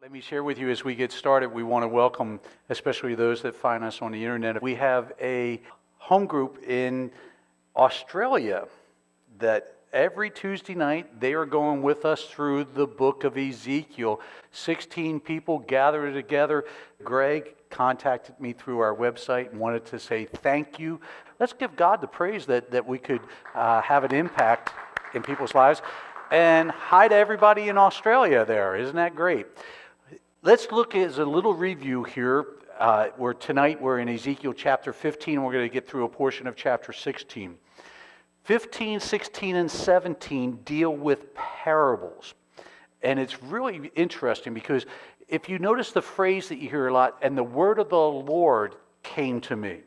Let me share with you as we get started, we want to welcome especially those that find us on the internet. We have a home group in Australia that every Tuesday night they are going with us through the book of Ezekiel. 16 people gathered together. Greg contacted me through our website and wanted to say thank you. Let's give God the praise that we could have an impact in people's lives. And hi to everybody in Australia there. Isn't that great? Let's look as a little review here. Where tonight we're in Ezekiel chapter 15. We're going to get through a portion of chapter 16. 15, 16, and 17 deal with parables. And it's really interesting because if you notice the phrase that you hear a lot, and the word of the Lord came to me.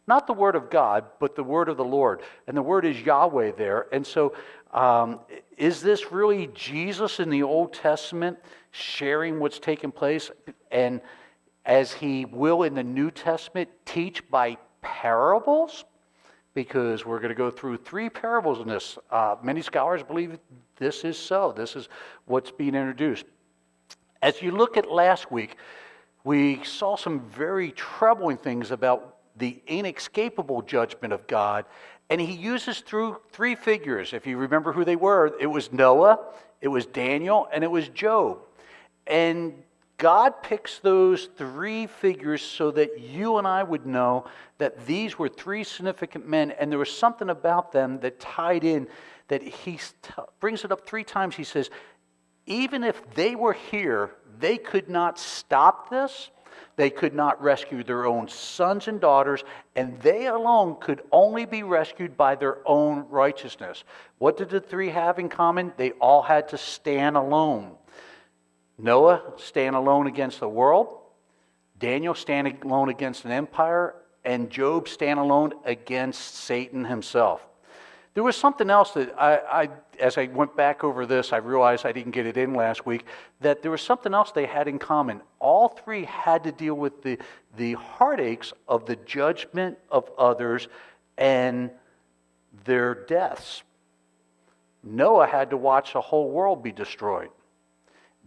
Not the word of God, but the word of the Lord. And the word is Yahweh there. And so is this really Jesus in the Old Testament sharing what's taken place? And as he will in the New Testament, teach by parables? Because we're going to go through 3 parables in this. Many scholars believe this is so. This is what's being introduced. As you look at last week, we saw some very troubling things about the inescapable judgment of God. And he uses through 3 figures. If you remember who they were, it was Noah, it was Daniel, and it was Job. And God picks those 3 figures so that you and I would know that these were 3 significant men, and there was something about them that tied in, that he brings it up 3 times. He says, even if they were here, they could not stop this. They could not rescue their own sons and daughters, and they alone could only be rescued by their own righteousness. What did the 3 have in common? They all had to stand alone. Noah, stand alone against the world. Daniel, stand alone against an empire. And Job, stand alone against Satan himself. There was something else that as I went back over this, I realized I didn't get it in last week, that there was something else they had in common. All 3 had to deal with the heartaches of the judgment of others and their deaths. Noah had to watch the whole world be destroyed.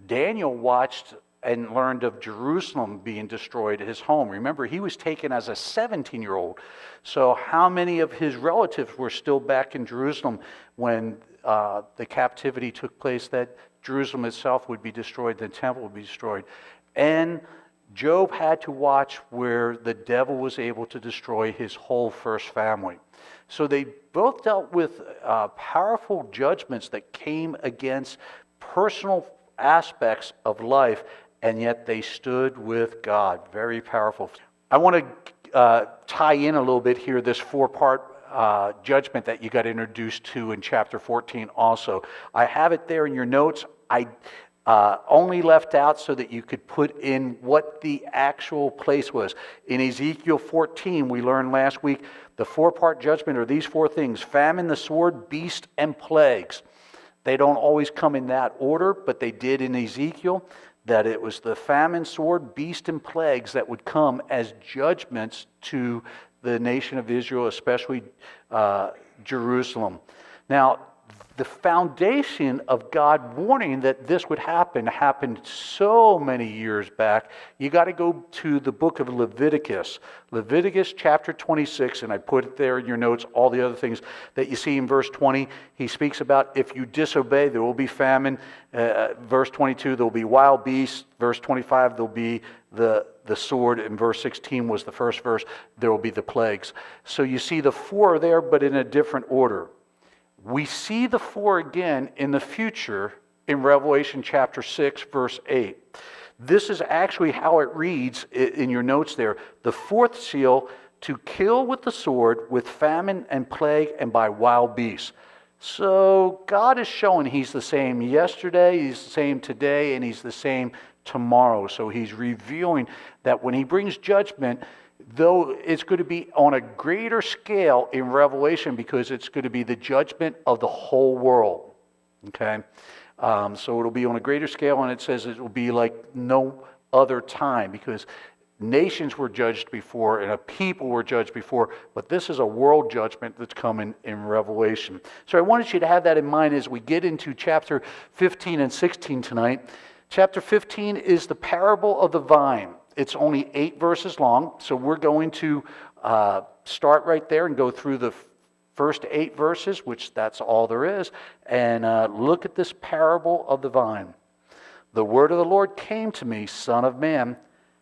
Daniel watched and learned of Jerusalem being destroyed, his home. Remember, he was taken as a 17-year-old. So how many of his relatives were still back in Jerusalem when the captivity took place, that Jerusalem itself would be destroyed, the temple would be destroyed? And Job had to watch where the devil was able to destroy his whole first family. So they both dealt with powerful judgments that came against personal aspects of life, and yet they stood with God. Very powerful. I want to tie in a little bit here this 4-part judgment that you got introduced to in chapter 14 also. I have it there in your notes. I only left out so that you could put in what the actual place was. In Ezekiel 14, we learned last week, the 4-part judgment are these 4 things: famine, the sword, beast, and plagues. They don't always come in that order, but they did in Ezekiel, that it was the famine, sword, beast, and plagues that would come as judgments to the nation of Israel, especially Jerusalem. Now, the foundation of God warning that this would happen happened so many years back. You got to go to the book of Leviticus. Leviticus chapter 26, and I put it there in your notes, all the other things that you see in verse 20. He speaks about if you disobey, there will be famine. Verse 22, there will be wild beasts. Verse 25, there will be the sword. And verse 16 was the first verse. There will be the plagues. So you see the 4 there, but in a different order. We see the 4 again in the future in Revelation chapter 6, verse 8. This is actually how it reads in your notes there. The 4th seal, to kill with the sword, with famine and plague, and by wild beasts. So God is showing he's the same yesterday, he's the same today, and he's the same tomorrow. So he's revealing that when he brings judgment, though it's going to be on a greater scale in Revelation, because it's going to be the judgment of the whole world. Okay? So it'll be on a greater scale, and it says it will be like no other time, because nations were judged before and a people were judged before, but this is a world judgment that's coming in Revelation. So I wanted you to have that in mind as we get into chapter 15 and 16 tonight. Chapter 15 is the parable of the vine. It's only 8 verses long, so we're going to start right there and go through the first 8 verses, which that's all there is, and look at this parable of the vine. The word of the Lord came to me, Son of man.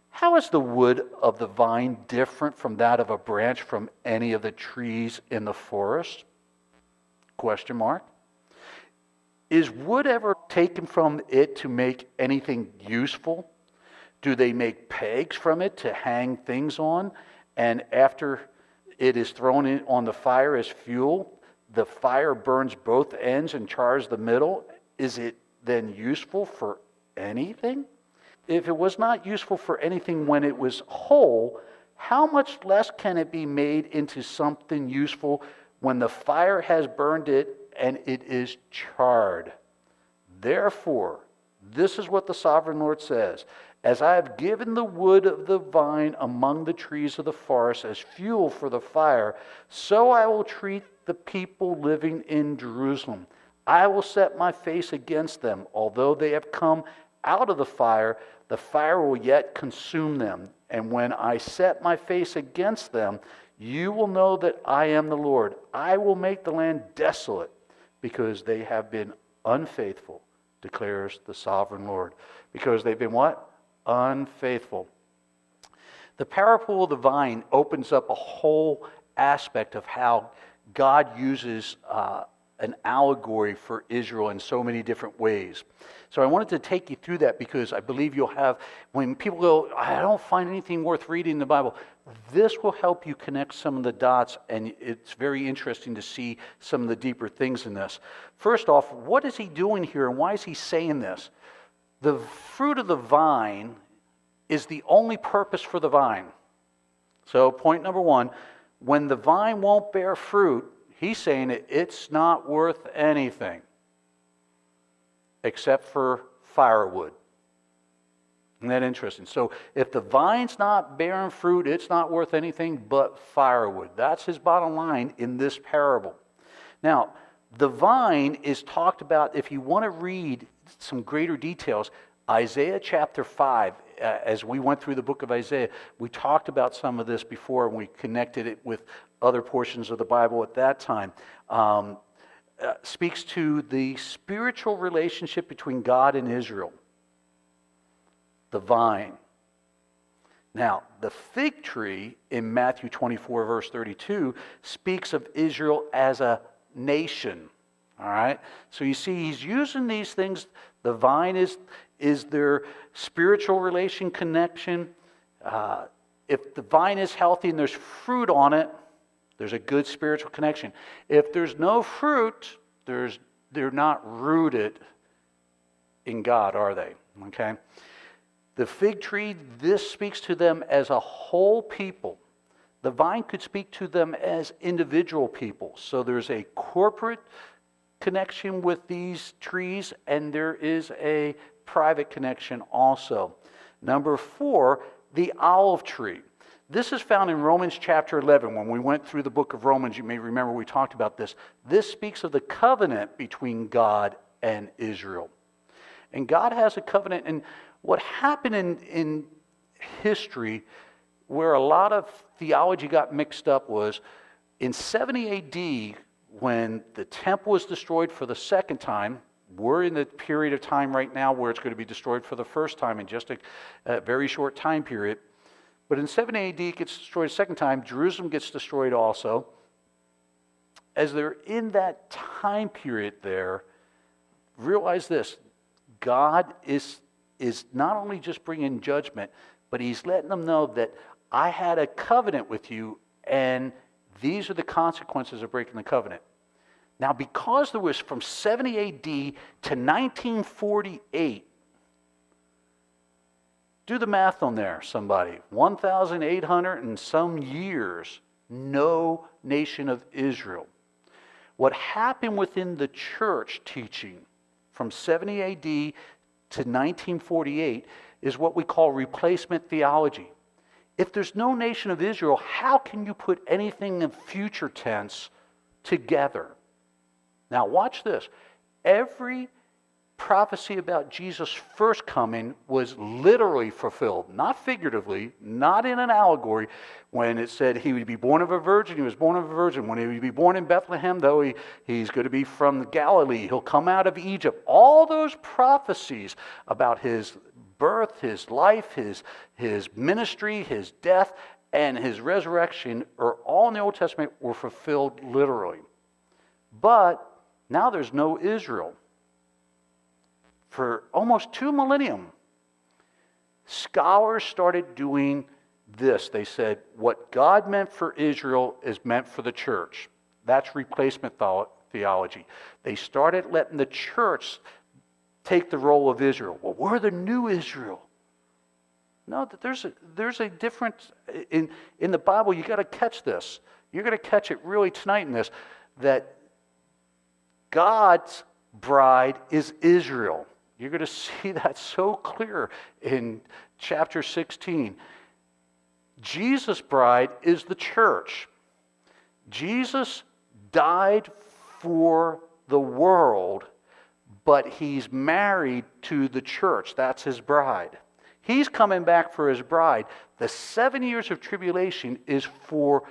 How is the wood of the vine different from that of a branch from any of the trees in the forest? Question mark. Is wood ever taken from it to make anything useful? Do they make pegs from it to hang things on? And after it is thrown in on the fire as fuel, the fire burns both ends and chars the middle. Is it then useful for anything? If it was not useful for anything when it was whole, how much less can it be made into something useful when the fire has burned it and it is charred? Therefore, this is what the sovereign Lord says. As I have given the wood of the vine among the trees of the forest as fuel for the fire, so I will treat the people living in Jerusalem. I will set my face against them. Although they have come out of the fire will yet consume them. And when I set my face against them, you will know that I am the Lord. I will make the land desolate because they have been unfaithful, declares the sovereign Lord. Because they've been what? Unfaithful. The parable of the vine opens up a whole aspect of how God uses an allegory for Israel in so many different ways. So I wanted to take you through that because I believe you'll have, when people go, I don't find anything worth reading in the Bible, this will help you connect some of the dots, and it's very interesting to see some of the deeper things in this. First off, what is he doing here and why is he saying this? The fruit of the vine is the only purpose for the vine. So point number 1, when the vine won't bear fruit, he's saying it's not worth anything except for firewood. Isn't that interesting? So if the vine's not bearing fruit, it's not worth anything but firewood. That's his bottom line in this parable. Now, the vine is talked about, if you want to read some greater details, Isaiah chapter 5, as we went through the book of Isaiah, we talked about some of this before and we connected it with other portions of the Bible at that time. Speaks to the spiritual relationship between God and Israel. The vine. Now, the fig tree in Matthew 24, verse 32, speaks of Israel as a nation. All right? So you see, he's using these things. The vine is their spiritual relation connection. If the vine is healthy and there's fruit on it, there's a good spiritual connection. If there's no fruit, they're not rooted in God, are they? Okay? The fig tree, this speaks to them as a whole people. The vine could speak to them as individual people. So there's a corporate connection with these trees, and there is a private connection also. Number 4, the olive tree. This is found in Romans chapter 11. When we went through the book of Romans, you may remember we talked about this. This speaks of the covenant between God and Israel. And God has a covenant. And what happened in history, where a lot of theology got mixed up, was in 70 AD, when the temple was destroyed for the second time. We're in the period of time right now where it's going to be destroyed for the first time in just a very short time period. But in 70 AD, it gets destroyed a second time. Jerusalem gets destroyed also. As they're in that time period there, realize this: God is not only just bringing judgment, but he's letting them know that I had a covenant with you, and these are the consequences of breaking the covenant. Now, because there was from 70 AD to 1948, do the math on there, somebody. 1,800 and some years, no nation of Israel. What happened within the church teaching from 70 AD to 1948 is what we call replacement theology. If there's no nation of Israel, how can you put anything in future tense together? Now watch this. Every prophecy about Jesus' first coming was literally fulfilled, not figuratively, not in an allegory, when it said he would be born of a virgin. He was born of a virgin. When he would be born in Bethlehem, though he's going to be from Galilee, he'll come out of Egypt. All those prophecies about his birth, his life, his ministry, his death, and his resurrection are all in the Old Testament, were fulfilled literally. But now there's no Israel. For almost 2 millennium, scholars started doing this. They said, what God meant for Israel is meant for the church. That's replacement theology. They started letting the church take the role of Israel. Well, we're the new Israel. No, there's a difference. In the Bible, you got to catch this. You're going to catch it really tonight in this, that God's bride is Israel. You're going to see that so clear in chapter 16. Jesus' bride is the church. Jesus died for the world, but he's married to the church. That's his bride. He's coming back for his bride. The 7 years of tribulation is for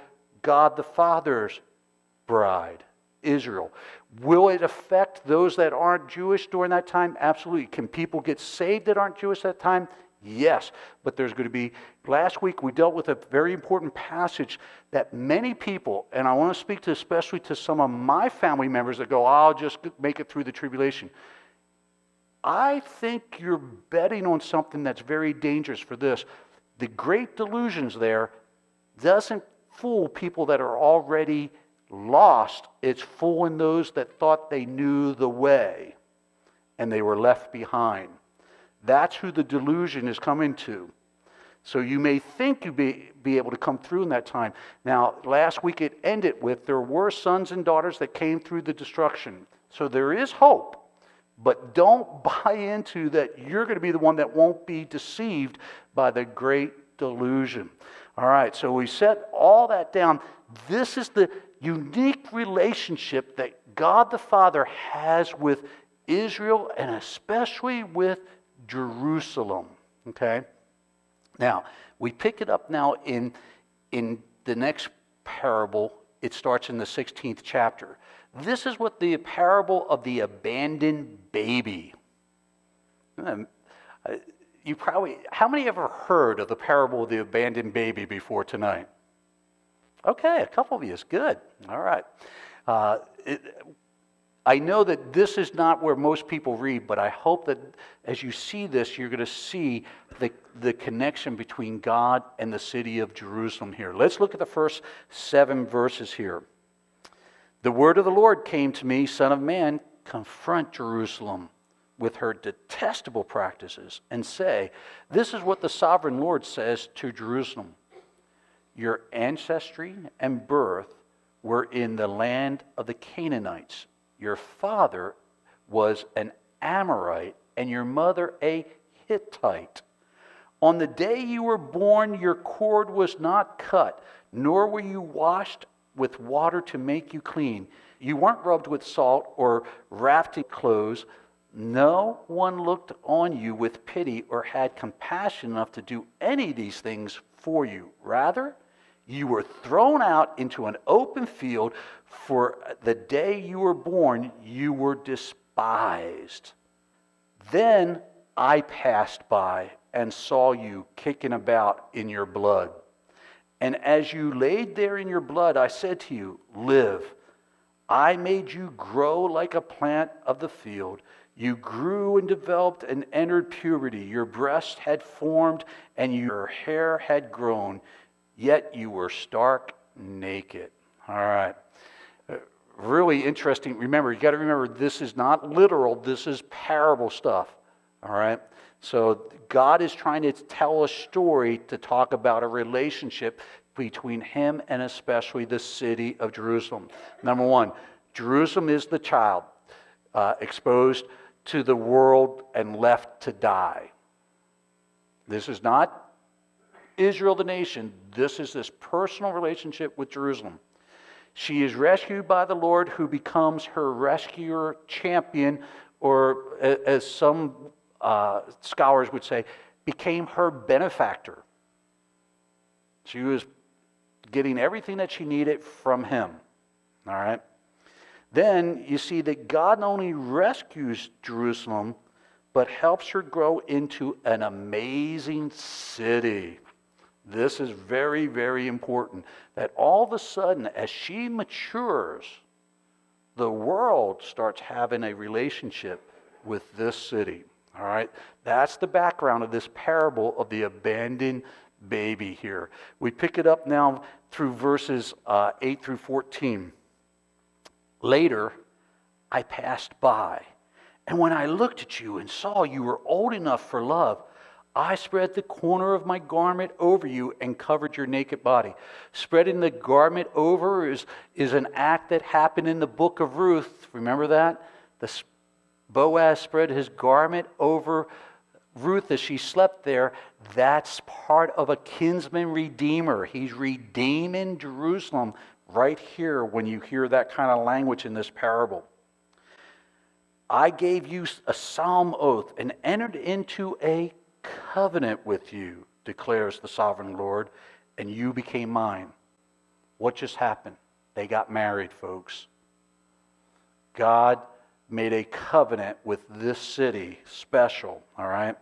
God the Father's bride, Israel. Will it affect those that aren't Jewish during that time? Absolutely. Can people get saved that aren't Jewish at that time? Yes. But there's going to be, last week we dealt with a very important passage that many people, and I want to speak to especially to some of my family members that go, I'll just make it through the tribulation. I think you're betting on something that's very dangerous for this. The great delusions there doesn't fool people that are already lost. It's fooling those that thought they knew the way and they were left behind. That's who the delusion is coming to. So you may think you'll be able to come through in that time. Now, last week it ended with there were sons and daughters that came through the destruction. So there is hope. But don't buy into that you're going to be the one that won't be deceived by the great delusion. All right, so we set all that down. This is the unique relationship that God the Father has with Israel and especially with Jerusalem. Okay? Now, we pick it up now in the next parable. It starts in the 16th chapter. This is what the parable of the abandoned baby. You probably, how many ever heard of the parable of the abandoned baby before tonight? Okay, a couple of you is good. All right. I know that this is not where most people read, but I hope that as you see this, you're going to see the connection between God and the city of Jerusalem here. Let's look at the first 7 verses here. The word of the Lord came to me, Son of man, confront Jerusalem with her detestable practices and say, this is what the sovereign Lord says to Jerusalem. Your ancestry and birth were in the land of the Canaanites. Your father was an Amorite and your mother a Hittite. On the day you were born, your cord was not cut, nor were you washed with water to make you clean. You weren't rubbed with salt or wrapped in clothes. No one looked on you with pity or had compassion enough to do any of these things for you. Rather, you were thrown out into an open field. For the day you were born, you were despised. Then I passed by and saw you kicking about in your blood. And as you laid there in your blood, I said to you, live. I made you grow like a plant of the field. You grew and developed and entered puberty. Your breast had formed and your hair had grown, yet you were stark naked. All right. Really interesting. Remember, you got to remember, this is not literal. This is parable stuff. All right. So God is trying to tell a story to talk about a relationship between him and especially the city of Jerusalem. Number one, Jerusalem is the child exposed to the world and left to die. This is not Israel the nation. This is this personal relationship with Jerusalem. She is rescued by the Lord, who becomes her rescuer champion or as some scholars would say, became her benefactor. She was getting everything that she needed from him. All right? Then you see that God not only rescues Jerusalem, but helps her grow into an amazing city. This is very, very important. That all of a sudden, as she matures, the world starts having a relationship with this city. All right? That's the background of this parable of the abandoned baby here. We pick it up now through verses 8 through 14. Later, I passed by, and when I looked at you and saw you were old enough for love, I spread the corner of my garment over you and covered your naked body. Spreading the garment over is an act that happened in the book of Ruth. Remember that? Boaz spread his garment over Ruth as she slept there. That's part of a kinsman redeemer. He's redeeming Jerusalem right here when you hear that kind of language in this parable. I gave you a solemn oath and entered into a covenant with you, declares the sovereign Lord, and you became mine. What just happened? They got married, folks. God made a covenant with this city, special, all right?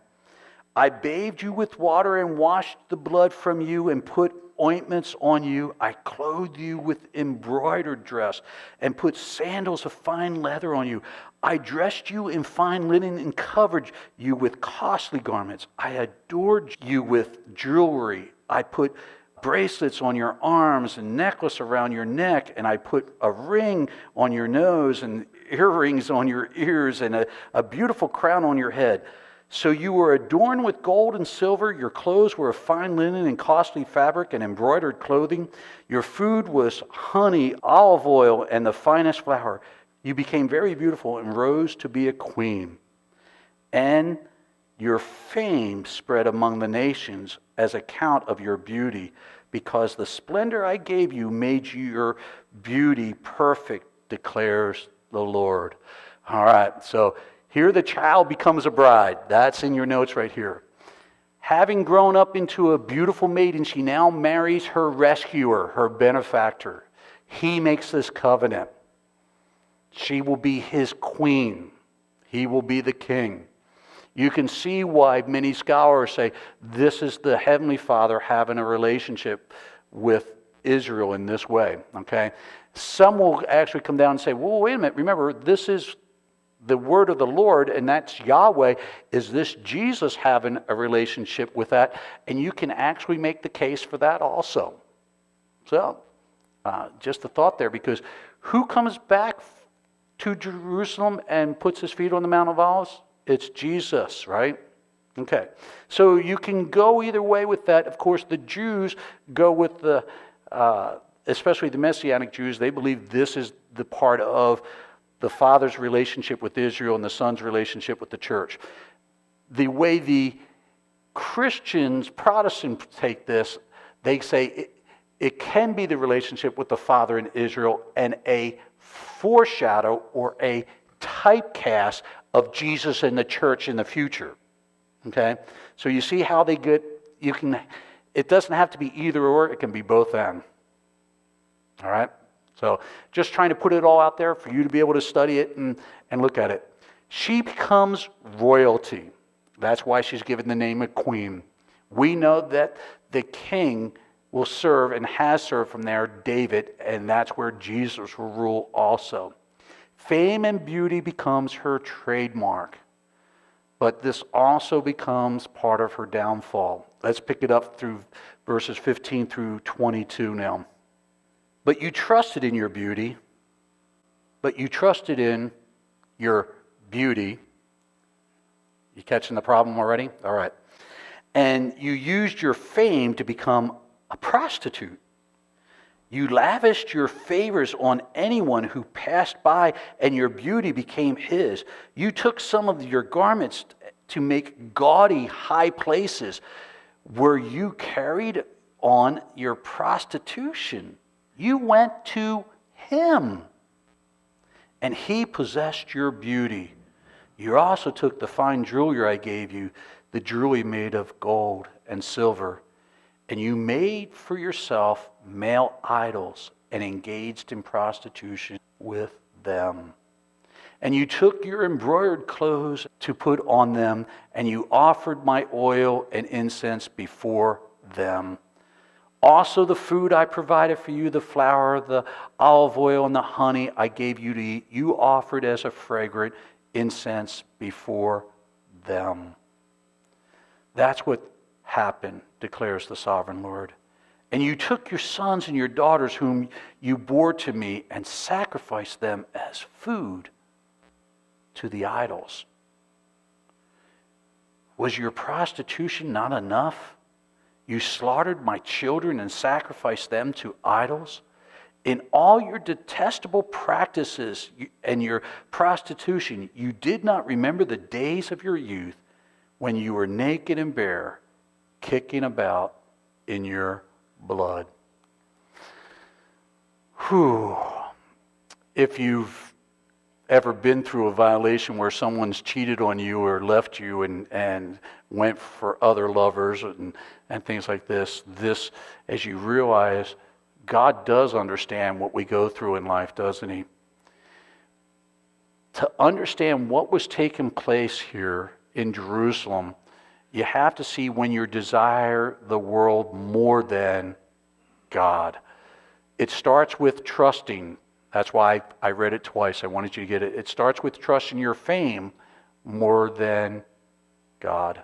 I bathed you with water and washed the blood from you and put ointments on you. I clothed you with embroidered dress and put sandals of fine leather on you. I dressed you in fine linen and covered you with costly garments. I adored you with jewelry. I put bracelets on your arms and necklace around your neck, and I put a ring on your nose and earrings on your ears and a beautiful crown on your head. So you were adorned with gold and silver. Your clothes were of fine linen and costly fabric and embroidered clothing. Your food was honey, olive oil, and the finest flour. You became very beautiful and rose to be a queen. And your fame spread among the nations as account of your beauty, because the splendor I gave you made your beauty perfect, declares the Lord. All right, so here the child becomes a bride. That's in your notes right here. Having grown up into a beautiful maiden, she now marries her rescuer, her benefactor. He makes this covenant. She will be his queen. He will be the king. You can see why many scholars say this is the Heavenly Father having a relationship with Israel in this way. Okay? Some will actually come down and say, well, wait a minute. Remember, this is the word of the Lord, and that's Yahweh. Is this Jesus having a relationship with that? And you can actually make the case for that also. So, just a thought there, because who comes back to Jerusalem and puts his feet on the Mount of Olives? It's Jesus, right? Okay. So you can go either way with that. Of course, the Jews go with the, especially the Messianic Jews, they believe this is the part of the Father's relationship with Israel and the Son's relationship with the church. The way the Christians, Protestants take this, they say it can be the relationship with the Father and Israel and a foreshadow or a typecast of Jesus and the church in the future. Okay? So you see how they get, it doesn't have to be either or, it can be both and. All right? So just trying to put it all out there for you to be able to study it and look at it. She becomes royalty. That's why she's given the name of queen. We know that the king will serve and has served from there, David, and that's where Jesus will rule also. Fame and beauty becomes her trademark, but this also becomes part of her downfall. Let's pick it up through verses 15 through 22 now. But you trusted in your beauty, You catching the problem already? All right. And you used your fame to become a prostitute. You lavished your favors on anyone who passed by, and your beauty became his. You took some of your garments to make gaudy high places where you carried on your prostitution. You went to him, and he possessed your beauty. You also took the fine jewelry I gave you, the jewelry made of gold and silver, and you made for yourself male idols and engaged in prostitution with them. And you took your embroidered clothes to put on them, and you offered my oil and incense before them. Also the food I provided for you, the flour, the olive oil, and the honey I gave you to eat, you offered as a fragrant incense before them. That's what happened, declares the sovereign Lord. And you took your sons and your daughters whom you bore to me and sacrificed them as food to the idols. Was your prostitution not enough? You slaughtered my children and sacrificed them to idols. In all your detestable practices and your prostitution, you did not remember the days of your youth when you were naked and bare, kicking about in your blood. Whew. If you've ever been through a violation where someone's cheated on you or left you and went for other lovers and things like this, as you realize, God does understand what we go through in life, doesn't He? To understand what was taking place here in Jerusalem, you have to see when you desire the world more than God. It starts with trusting. That's why I read it twice. I wanted you to get it. It starts with trusting your fame more than God.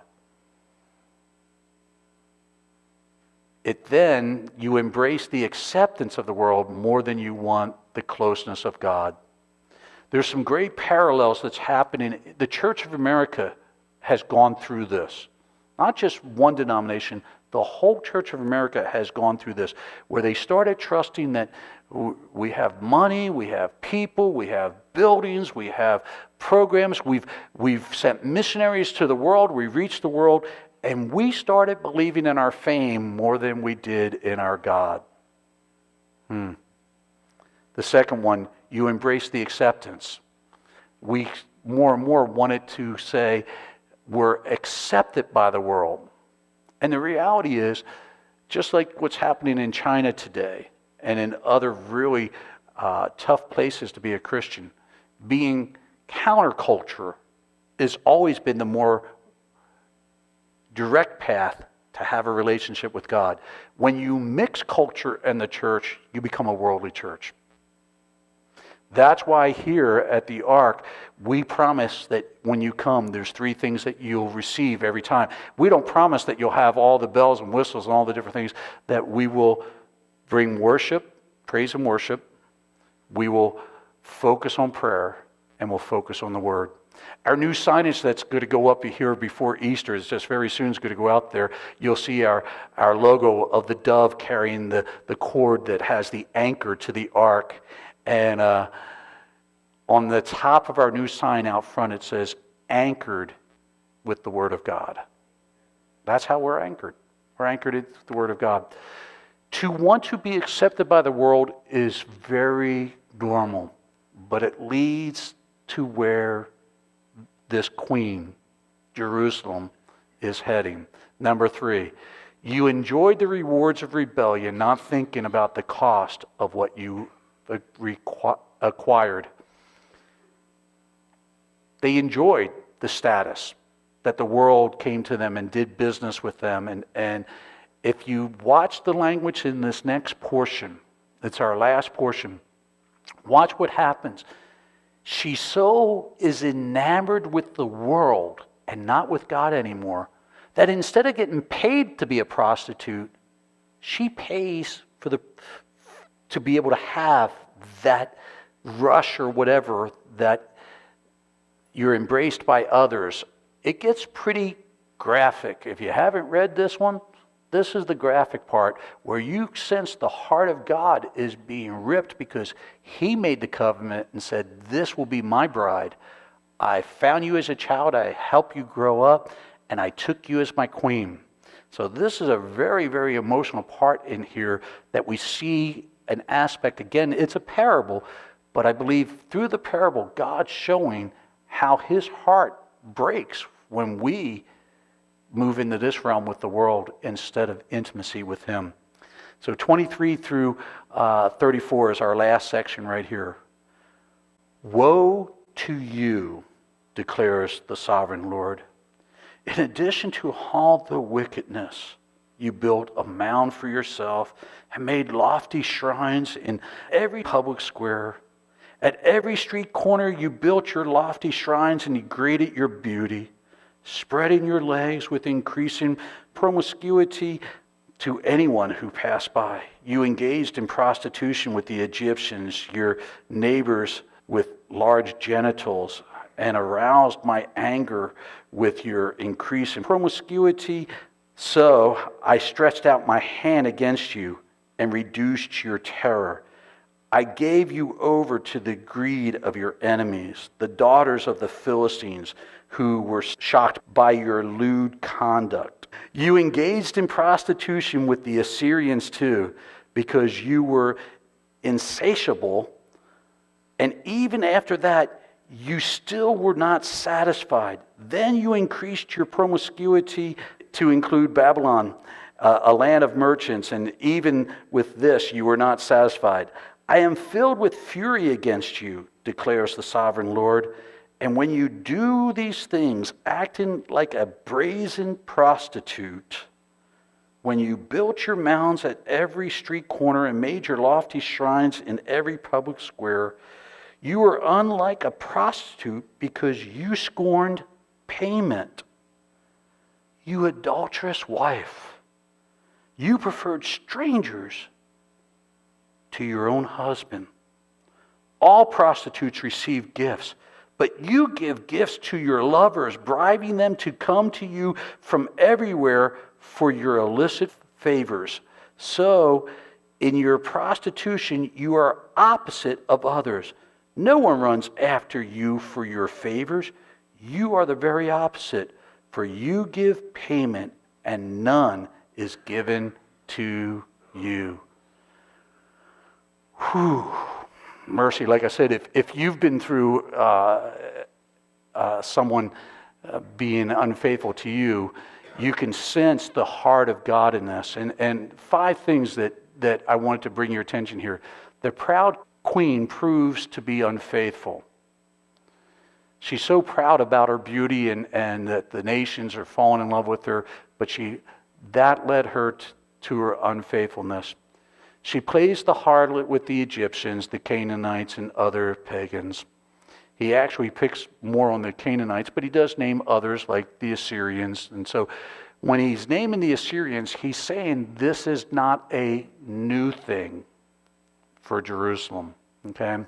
Then you embrace the acceptance of the world more than you want the closeness of God. There's some great parallels that's happening. The Church of America has gone through this. Not just one denomination, the whole Church of America has gone through this, where they started trusting that we have money, we have people, we have buildings, we have programs, we've sent missionaries to the world, we reached the world, and we started believing in our fame more than we did in our God. The second one, you embrace the acceptance. We more and more wanted to say we're accepted by the world. And the reality is, just like what's happening in China today and in other really tough places to be a Christian, being counterculture has always been the more direct path to have a relationship with God. When you mix culture and the church, you become a worldly church. That's why here at the Ark, we promise that when you come, there's 3 things that you'll receive every time. We don't promise that you'll have all the bells and whistles and all the different things. That we will bring worship, praise and worship. We will focus on prayer, and we'll focus on the Word. Our new signage that's going to go up here before Easter is just very soon is going to go out there. You'll see our logo of the dove carrying the cord that has the anchor to the Ark. And on the top of our new sign out front, it says, anchored with the Word of God. That's how we're anchored. We're anchored in the Word of God. To want to be accepted by the world is very normal, but it leads to where this queen, Jerusalem, is heading. Number 3, you enjoyed the rewards of rebellion, not thinking about the cost of what you acquired. They enjoyed the status that the world came to them and did business with them. And if you watch the language in this next portion, it's our last portion, watch what happens. She so is enamored with the world and not with God anymore, that instead of getting paid to be a prostitute, she pays to be able to have that rush or whatever, that you're embraced by others. It gets pretty graphic. If you haven't read this one, this is the graphic part where you sense the heart of God is being ripped, because He made the covenant and said, this will be my bride. I found you as a child, I helped you grow up, and I took you as my queen. So this is a very, very emotional part in here that we see an aspect. Again, it's a parable, but I believe through the parable, God's showing how his heart breaks when we move into this realm with the world instead of intimacy with him. So 23 through 34 is our last section right here. Woe to you, declares the sovereign Lord. In addition to all the wickedness, you built a mound for yourself and made lofty shrines in every public square. At every street corner, you built your lofty shrines and degraded your beauty, spreading your legs with increasing promiscuity to anyone who passed by. You engaged in prostitution with the Egyptians, your neighbors with large genitals, and aroused my anger with your increase in promiscuity. So I stretched out my hand against you and reduced your terror. I gave you over to the greed of your enemies, the daughters of the Philistines, who were shocked by your lewd conduct. You engaged in prostitution with the Assyrians too, because you were insatiable, and even after that, you still were not satisfied. Then you increased your promiscuity to include Babylon, a land of merchants, and even with this you were not satisfied. I am filled with fury against you, declares the sovereign Lord. And when you do these things, acting like a brazen prostitute, when you built your mounds at every street corner and made your lofty shrines in every public square, you were unlike a prostitute because you scorned payment. You adulterous wife, you preferred strangers to your own husband. All prostitutes receive gifts, but you give gifts to your lovers, bribing them to come to you from everywhere for your illicit favors. So, in your prostitution, you are opposite of others. No one runs after you for your favors. You are the very opposite, for you give payment and none is given to you. Whew. Mercy, like I said, if you've been through someone being unfaithful to you, you can sense the heart of God in this. And 5 things that I wanted to bring your attention here. The proud queen proves to be unfaithful. She's so proud about her beauty and that the nations are falling in love with her, but that led her to her unfaithfulness. She plays the harlot with the Egyptians, the Canaanites, and other pagans. He actually picks more on the Canaanites, but he does name others like the Assyrians. And so when he's naming the Assyrians, he's saying this is not a new thing for Jerusalem. Okay?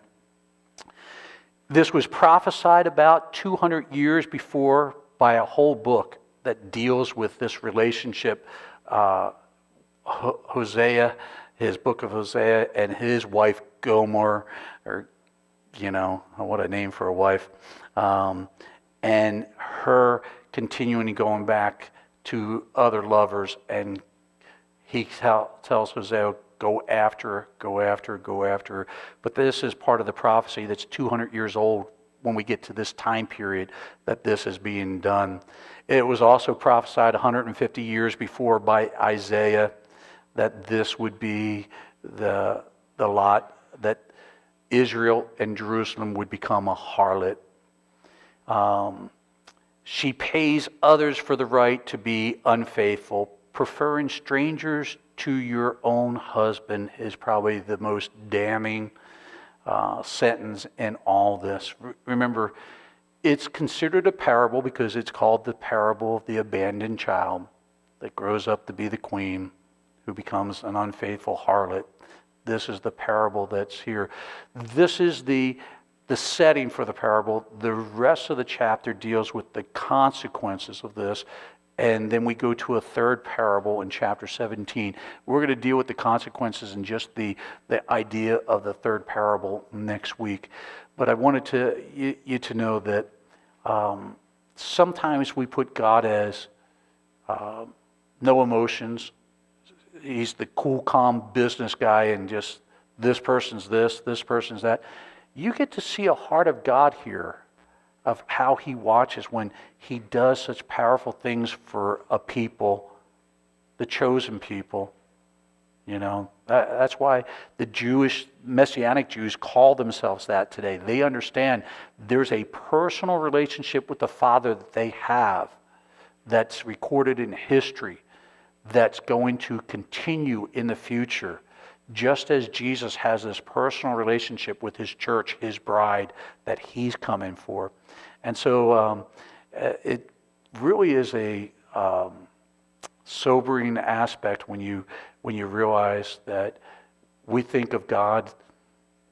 This was prophesied about 200 years before by a whole book that deals with this relationship. Hosea, his book of Hosea, and his wife Gomer, or what a name for a wife, and her continuing going back to other lovers, and he tells Hosea, go after her. But this is part of the prophecy that's 200 years old when we get to this time period that this is being done. It was also prophesied 150 years before by Isaiah that this would be the lot, that Israel and Jerusalem would become a harlot. She pays others for the right to be unfaithful. Preferring strangers to your own husband is probably the most damning sentence in all this. Remember, it's considered a parable because it's called the parable of the abandoned child that grows up to be the queen who becomes an unfaithful harlot. This is the parable that's here. This is the setting for the parable. The rest of the chapter deals with the consequences of this. And then we go to a third parable in chapter 17. We're going to deal with the consequences and just the idea of the third parable next week. But I wanted you to know that sometimes we put God as no emotions. He's the cool, calm business guy, and just this person's this person's that. You get to see a heart of God here, of how he watches when he does such powerful things for a people, the chosen people. That's why the Jewish, Messianic Jews call themselves that today. They understand there's a personal relationship with the Father that they have that's recorded in history, that's going to continue in the future, just as Jesus has this personal relationship with his church, his bride, that he's coming for. And so it really is a sobering aspect when you realize that we think of God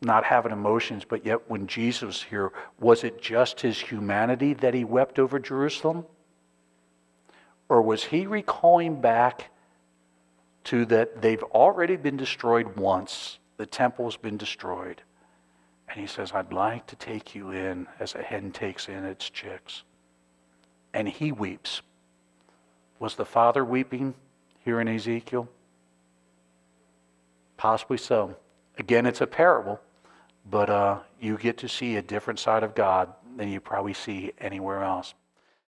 not having emotions, but yet when Jesus was here, was it just his humanity that he wept over Jerusalem? Or was he recalling back to that they've already been destroyed once, the temple's been destroyed, and he says, I'd like to take you in as a hen takes in its chicks. And he weeps. Was the Father weeping here in Ezekiel? Possibly so. Again, it's a parable, but you get to see a different side of God than you probably see anywhere else.